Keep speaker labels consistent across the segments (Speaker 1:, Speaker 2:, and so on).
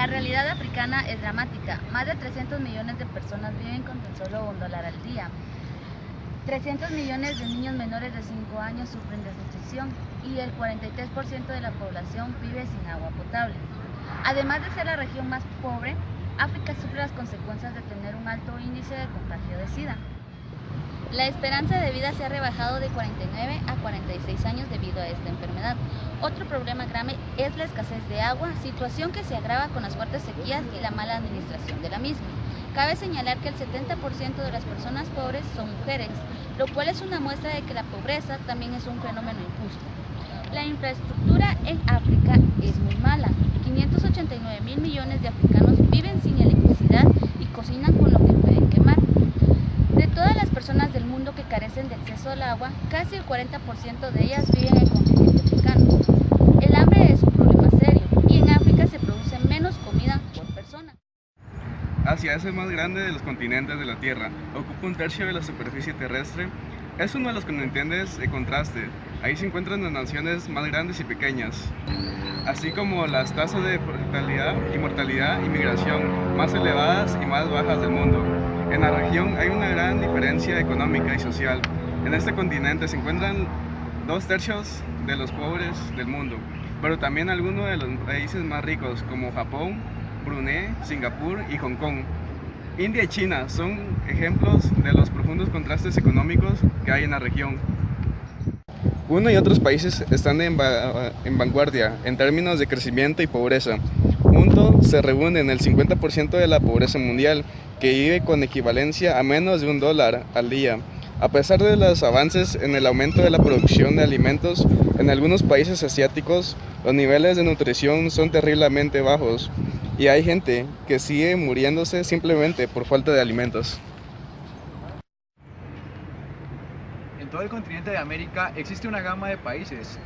Speaker 1: La realidad africana es dramática. Más de 300 millones de personas viven con tan solo $1 al día. 300 millones de niños menores de 5 años sufren desnutrición y el 43% de la población vive sin agua potable. Además de ser la región más pobre, África sufre las consecuencias de tener un alto índice de contagio de SIDA. La esperanza de vida se ha rebajado de 49 a 46 años debido a esta enfermedad. Otro problema grave es la escasez de agua, situación que se agrava con las fuertes sequías y la mala administración de la misma. Cabe señalar que el 70% de las personas pobres son mujeres, lo cual es una muestra de que la pobreza también es un fenómeno injusto. La infraestructura en África es muy mala. 589.000 millones de africanos viven sin electricidad y cocinan con lo que pueden quemar. De todas las personas del mundo que carecen de acceso al agua, casi el 40% de ellas viven en el continente africano. El hambre es un problema serio y en África se produce menos comida por persona.
Speaker 2: Asia es el más grande de los continentes de la Tierra, ocupa un tercio de la superficie terrestre, es uno de los continentes de contraste, ahí se encuentran las naciones más grandes y pequeñas, así como las tasas de fertilidad y mortalidad y migración más elevadas y más bajas del mundo. En la región hay una gran diferencia económica y social. En este continente se encuentran 2/3 de los pobres del mundo, pero también algunos de los países más ricos como Japón, Brunei, Singapur y Hong Kong. India y China son ejemplos de los profundos contrastes económicos que hay en la región. Uno y otros países están en vanguardia en términos de crecimiento y pobreza. Juntos se reúnen el 50% de la pobreza mundial, que vive con equivalencia a menos de $1 al día. A pesar de los avances en el aumento de la producción de alimentos, en algunos países asiáticos los niveles de nutrición son terriblemente bajos y hay gente que sigue muriéndose simplemente por falta de alimentos.
Speaker 3: En todo el continente de América existe una gama de países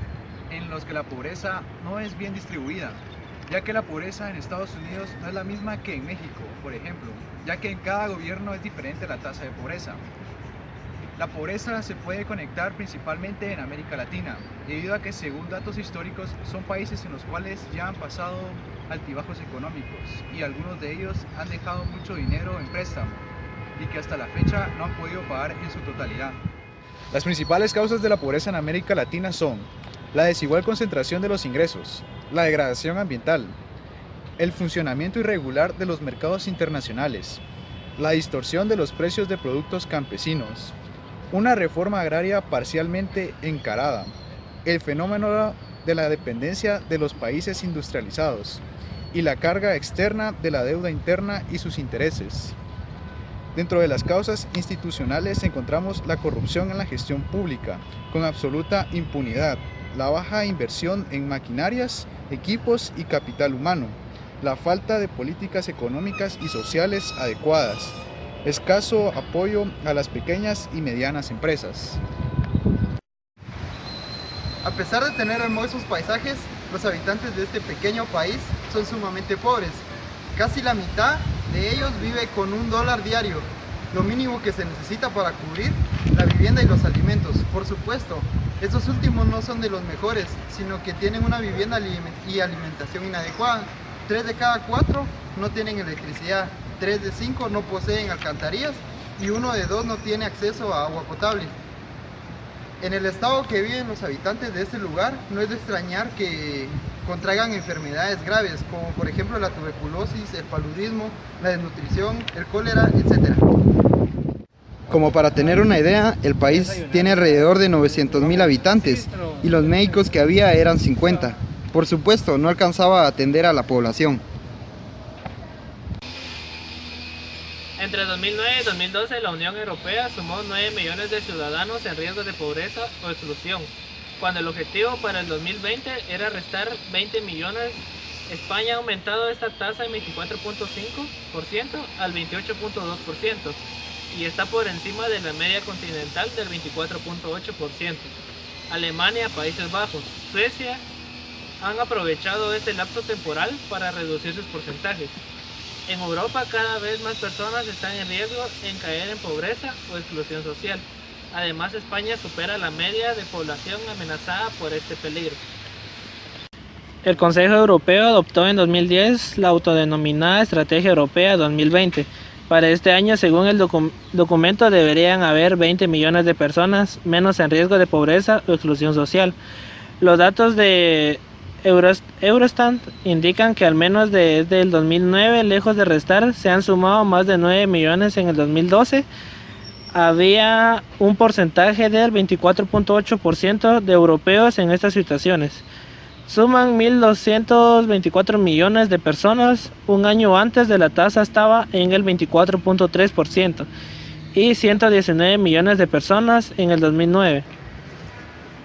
Speaker 3: en los que la pobreza no es bien distribuida, ya que la pobreza en Estados Unidos no es la misma que en México, por ejemplo, ya que en cada gobierno es diferente la tasa de pobreza. La pobreza se puede conectar principalmente en América Latina, debido a que según datos históricos son países en los cuales ya han pasado altibajos económicos y algunos de ellos han dejado mucho dinero en préstamo y que hasta la fecha no han podido pagar en su totalidad. Las principales causas de la pobreza en América Latina son la desigual concentración de los ingresos, la degradación ambiental, el funcionamiento irregular de los mercados internacionales, la distorsión de los precios de productos campesinos, una reforma agraria parcialmente encarada, el fenómeno de la dependencia de los países industrializados y la carga externa de la deuda interna y sus intereses. Dentro de las causas institucionales encontramos la corrupción en la gestión pública, con absoluta impunidad, la baja inversión en maquinarias, equipos y capital humano, la falta de políticas económicas y sociales adecuadas, escaso apoyo a las pequeñas y medianas empresas.
Speaker 4: A pesar de tener hermosos paisajes, los habitantes de este pequeño país son sumamente pobres. Casi la mitad de ellos vive con $1 diario, lo mínimo que se necesita para cubrir la vivienda y los alimentos. Por supuesto, estos últimos no son de los mejores, sino que tienen una vivienda y alimentación inadecuada. 3 de cada 4 no tienen electricidad, 3 de 5 no poseen alcantarillas y 1 de 2 no tiene acceso a agua potable. En el estado que viven los habitantes de este lugar, no es de extrañar que contraigan enfermedades graves, como por ejemplo la tuberculosis, el paludismo, la desnutrición, el cólera, etc. Como para tener una idea, el país tiene alrededor de 900.000 habitantes y los médicos que había eran 50. Por supuesto, no alcanzaba a atender a la población.
Speaker 5: Entre 2009 y 2012, la Unión Europea sumó 9 millones de ciudadanos en riesgo de pobreza o exclusión, cuando el objetivo para el 2020 era restar 20 millones. España ha aumentado esta tasa en 24.5% al 28.2% y está por encima de la media continental del 24.8%. Alemania, Países Bajos, Suecia han aprovechado este lapso temporal para reducir sus porcentajes. En Europa cada vez más personas están en riesgo en caer en pobreza o exclusión social. Además, España supera la media de población amenazada por este peligro. el Consejo Europeo adoptó en 2010 la autodenominada Estrategia Europea 2020. Para este año, según el documento, deberían haber 20 millones de personas menos en riesgo de pobreza o exclusión social. Los datos de Eurostat indican que al menos desde el 2009, lejos de restar, se han sumado más de 9 millones en el 2012. Había un porcentaje del 24.8% de europeos en estas situaciones. Suman 1.224 millones de personas. Un año antes de la tasa estaba en el 24.3% y 119 millones de personas en el 2009.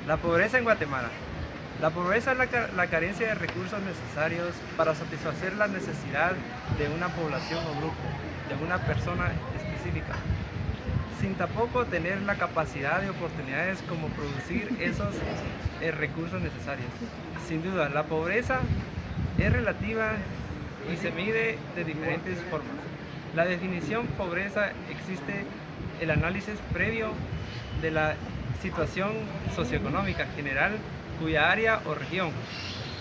Speaker 6: La pobreza en Guatemala. La pobreza es la carencia de recursos necesarios para satisfacer la necesidad de una población o grupo, de una persona específica, sin tampoco tener la capacidad de oportunidades como producir esos recursos necesarios. Sin duda, la pobreza es relativa y se mide de diferentes formas. La definición pobreza existe el análisis previo de la situación socioeconómica general cuya área o región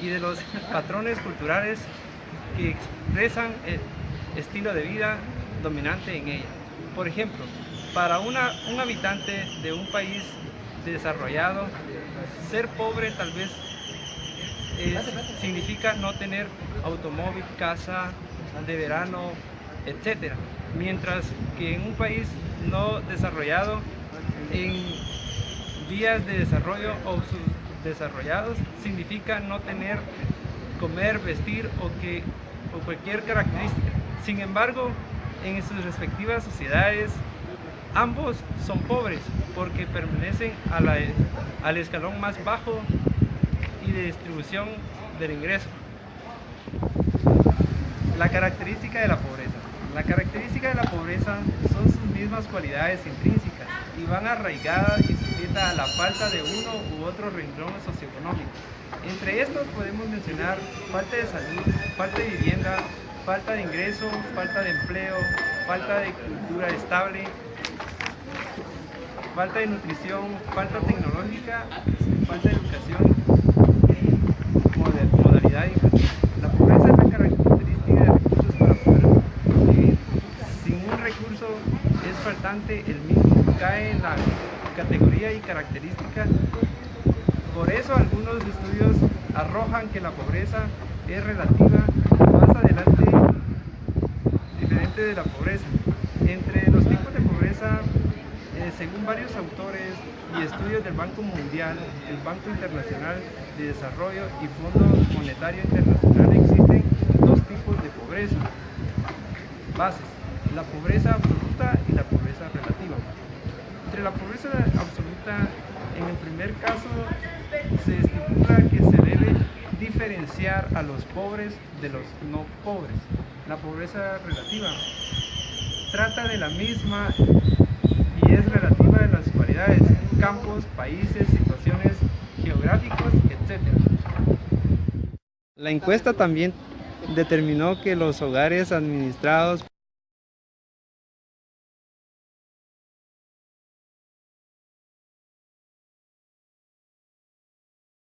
Speaker 6: y de los patrones culturales que expresan el estilo de vida dominante en ella. Por ejemplo, para un habitante de un país desarrollado, ser pobre tal vez significa no tener automóvil, casa de verano, etc. Mientras que en un país no desarrollado, en vías de desarrollo o subdesarrollados, significa no tener comer, vestir o cualquier característica. Sin embargo, en sus respectivas sociedades, ambos son pobres porque pertenecen al escalón más bajo y de distribución del ingreso. La característica de la pobreza. La característica de la pobreza son sus mismas cualidades intrínsecas y van arraigadas y sujetas a la falta de uno u otro renglón socioeconómico. Entre estos podemos mencionar falta de salud, falta de vivienda, falta de ingreso, falta de empleo, falta de cultura estable, falta de nutrición, falta tecnológica, falta de educación, modalidad infantil. La pobreza es la característica de recursos para poder vivir. Sin un recurso es faltante, el mismo cae en la categoría y característica. Por eso algunos estudios arrojan que la pobreza es relativa, más adelante diferente de la pobreza. Entre los tipos de pobreza, según varios autores y estudios del Banco Mundial, el Banco Internacional de Desarrollo y Fondo Monetario Internacional, existen dos tipos de pobreza bases: la pobreza absoluta y la pobreza relativa. Entre la pobreza absoluta, en el primer caso, se estipula que se debe diferenciar a los pobres de los no pobres. La pobreza relativa trata de la misma y es relativa a las cualidades, campos, países, situaciones geográficos, etc. La encuesta también determinó que los hogares administrados